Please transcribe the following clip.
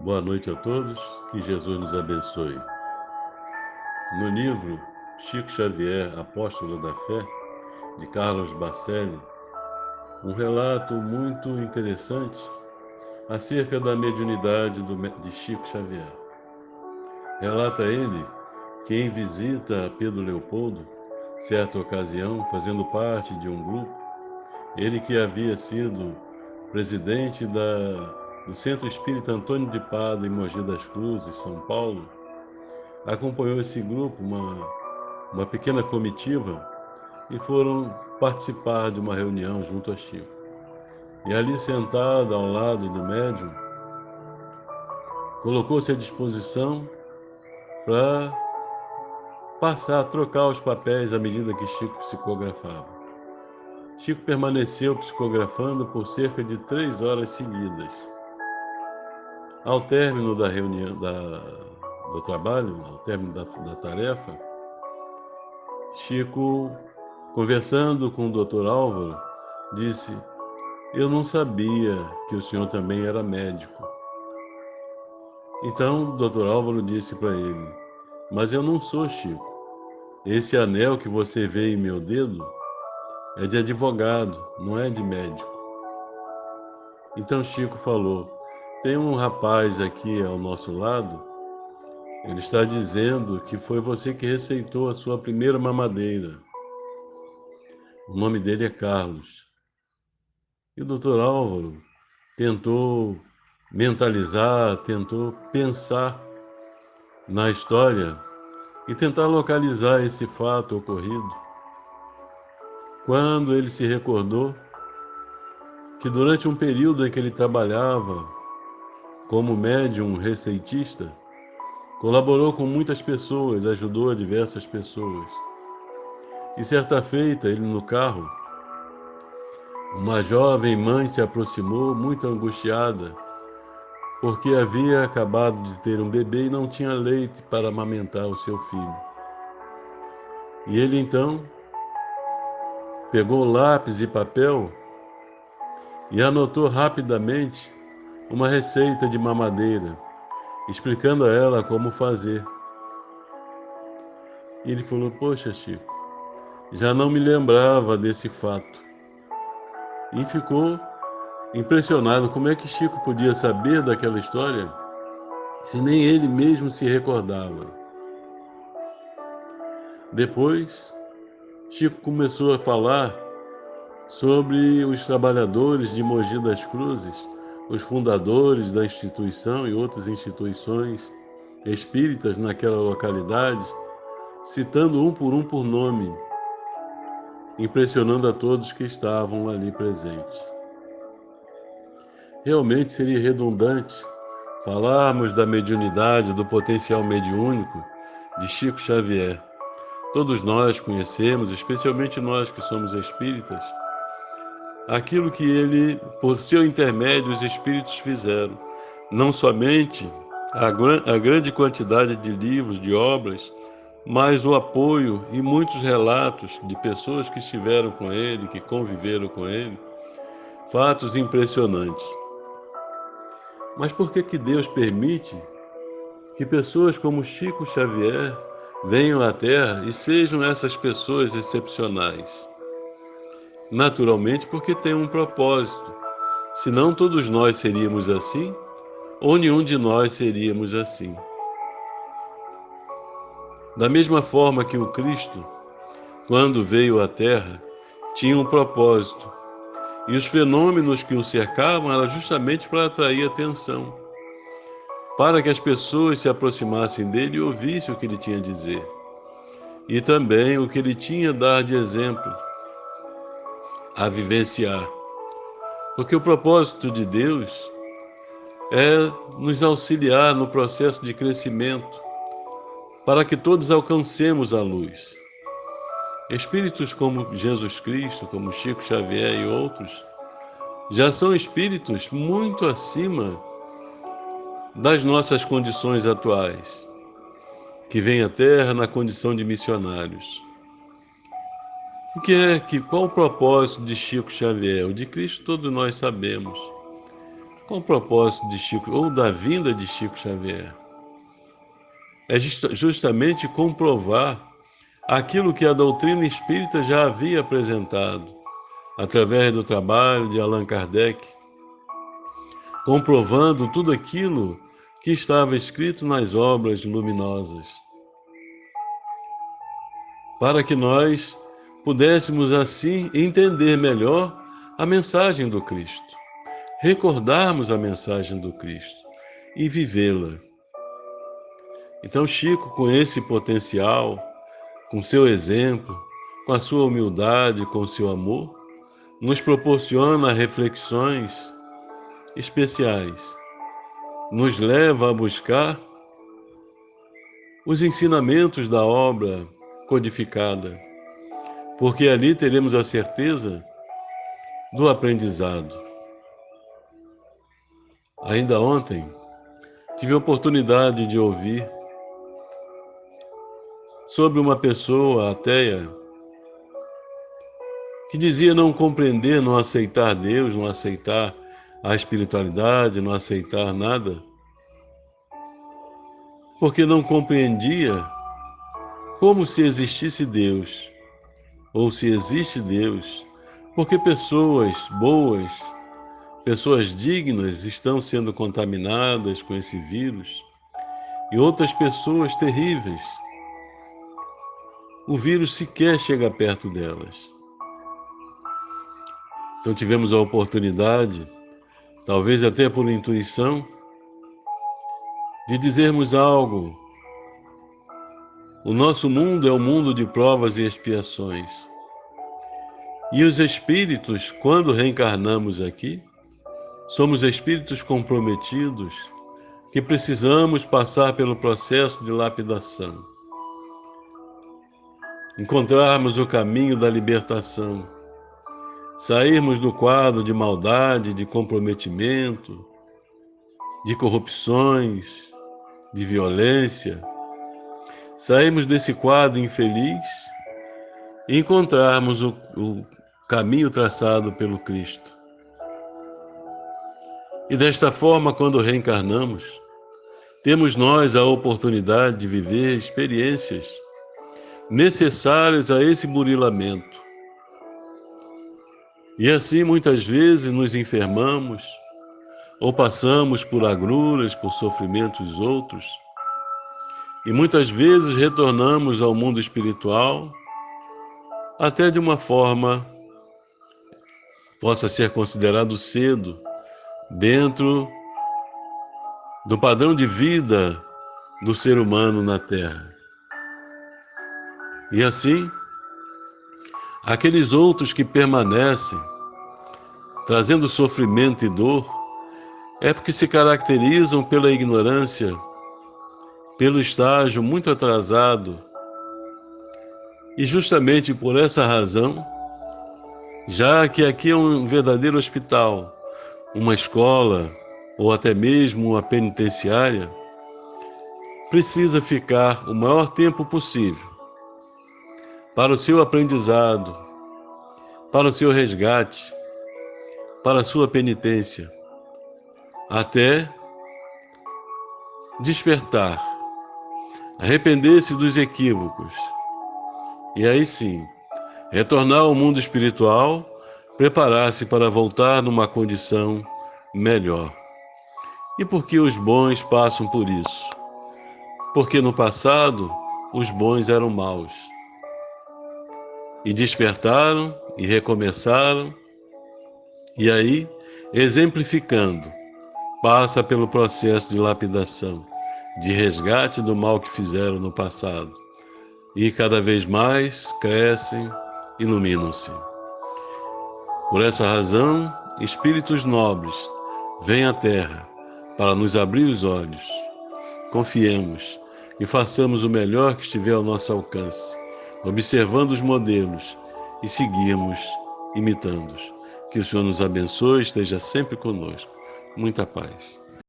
Boa noite a todos, que Jesus nos abençoe. No livro Chico Xavier, Apóstolo da Fé, de Carlos Bacelli, um relato muito interessante acerca da mediunidade de Chico Xavier. Relata ele que em visita a Pedro Leopoldo, certa ocasião, fazendo parte de um grupo, ele que havia sido presidente do Centro Espírita Antônio de Pádua em Mogi das Cruzes, São Paulo, acompanhou esse grupo, uma pequena comitiva, e foram participar de uma reunião junto a Chico. E ali sentado ao lado do médium, colocou-se à disposição para passar a trocar os papéis à medida que Chico psicografava. Chico permaneceu psicografando por cerca de 3 horas seguidas. Ao término da reunião, do trabalho, ao término da tarefa, Chico, conversando com o Dr. Álvaro, disse: "Eu não sabia que o senhor também era médico." Então o Dr. Álvaro disse para ele: "Mas eu não sou, Chico. Esse anel que você vê em meu dedo é de advogado, não é de médico." Então Chico falou: "Tem um rapaz aqui ao nosso lado, ele está dizendo que foi você que receitou a sua primeira mamadeira. O nome dele é Carlos." E o Dr. Álvaro tentou mentalizar, tentou pensar na história e tentar localizar esse fato ocorrido, quando ele se recordou que durante um período em que ele trabalhava como médium receitista, colaborou com muitas pessoas, ajudou a diversas pessoas. E certa feita, ele no carro, uma jovem mãe se aproximou, muito angustiada, porque havia acabado de ter um bebê e não tinha leite para amamentar o seu filho. E ele então pegou lápis e papel e anotou rapidamente uma receita de mamadeira, explicando a ela como fazer. E ele falou: "Poxa, Chico, já não me lembrava desse fato." E ficou impressionado como é que Chico podia saber daquela história se nem ele mesmo se recordava. Depois, Chico começou a falar sobre os trabalhadores de Mogi das Cruzes, os fundadores da instituição e outras instituições espíritas naquela localidade, citando um por nome, impressionando a todos que estavam ali presentes. Realmente seria redundante falarmos da mediunidade, do potencial mediúnico de Chico Xavier. Todos nós conhecemos, especialmente nós que somos espíritas, aquilo que ele, por seu intermédio, os espíritos fizeram. Não somente a grande quantidade de livros, de obras, mas o apoio e muitos relatos de pessoas que estiveram com ele, que conviveram com ele, fatos impressionantes. Mas por que Deus permite que pessoas como Chico Xavier venham à Terra e sejam essas pessoas excepcionais? Naturalmente, porque tem um propósito. Senão todos nós seríamos assim, ou nenhum de nós seríamos assim. Da mesma forma que o Cristo, quando veio à Terra, tinha um propósito, e os fenômenos que o cercavam eram justamente para atrair atenção, para que as pessoas se aproximassem dele e ouvissem o que ele tinha a dizer, e também o que ele tinha a dar de exemplo, a vivenciar. Porque o propósito de Deus é nos auxiliar no processo de crescimento, para que todos alcancemos a luz. Espíritos como Jesus Cristo, como Chico Xavier e outros, já são espíritos muito acima das nossas condições atuais, que vêm à Terra na condição de missionários. Qual o propósito de Chico Xavier? O de Cristo todos nós sabemos. Qual o propósito de Chico, ou da vinda de Chico Xavier? É justamente comprovar aquilo que a doutrina espírita já havia apresentado, através do trabalho de Allan Kardec, comprovando tudo aquilo que estava escrito nas obras luminosas, para que nós pudéssemos assim entender melhor a mensagem do Cristo, recordarmos a mensagem do Cristo e vivê-la. Então, Chico, com esse potencial, com seu exemplo, com a sua humildade, com o seu amor, nos proporciona reflexões especiais, nos leva a buscar os ensinamentos da obra codificada, porque ali teremos a certeza do aprendizado. Ainda ontem, tive a oportunidade de ouvir sobre uma pessoa ateia que dizia não compreender, não aceitar Deus, não aceitar a espiritualidade, não aceitar nada, porque não compreendia como se existisse Deus, ou se existe Deus, porque pessoas boas, pessoas dignas estão sendo contaminadas com esse vírus, e outras pessoas terríveis, o vírus sequer chega perto delas. Então tivemos a oportunidade, talvez até por intuição, de dizermos algo. O nosso mundo é um mundo de provas e expiações. E os espíritos, quando reencarnamos aqui, somos espíritos comprometidos que precisamos passar pelo processo de lapidação, encontrarmos o caminho da libertação, sairmos do quadro de maldade, de comprometimento, de corrupções, de violência, sairmos desse quadro infeliz e encontrarmos o caminho traçado pelo Cristo. E desta forma, quando reencarnamos, temos nós a oportunidade de viver experiências necessárias a esse burilamento. E assim, muitas vezes, nos enfermamos ou passamos por agruras, por sofrimentos outros, e muitas vezes retornamos ao mundo espiritual até de uma forma possa ser considerado cedo, dentro do padrão de vida do ser humano na Terra. E assim, aqueles outros que permanecem, trazendo sofrimento e dor, é porque se caracterizam pela ignorância, pelo estágio muito atrasado. E justamente por essa razão, já que aqui é um verdadeiro hospital, uma escola ou até mesmo uma penitenciária, precisa ficar o maior tempo possível para o seu aprendizado, para o seu resgate, para a sua penitência, até despertar, arrepender-se dos equívocos e aí sim, retornar ao mundo espiritual, preparar-se para voltar numa condição melhor. E por que os bons passam por isso? Porque no passado, os bons eram maus. E despertaram e recomeçaram, e aí, exemplificando, passa pelo processo de lapidação, de resgate do mal que fizeram no passado. E cada vez mais crescem, iluminam-se. Por essa razão, espíritos nobres vêm à Terra para nos abrir os olhos. Confiemos e façamos o melhor que estiver ao nosso alcance, observando os modelos e seguirmos imitando-os. Que o Senhor nos abençoe e esteja sempre conosco. Muita paz.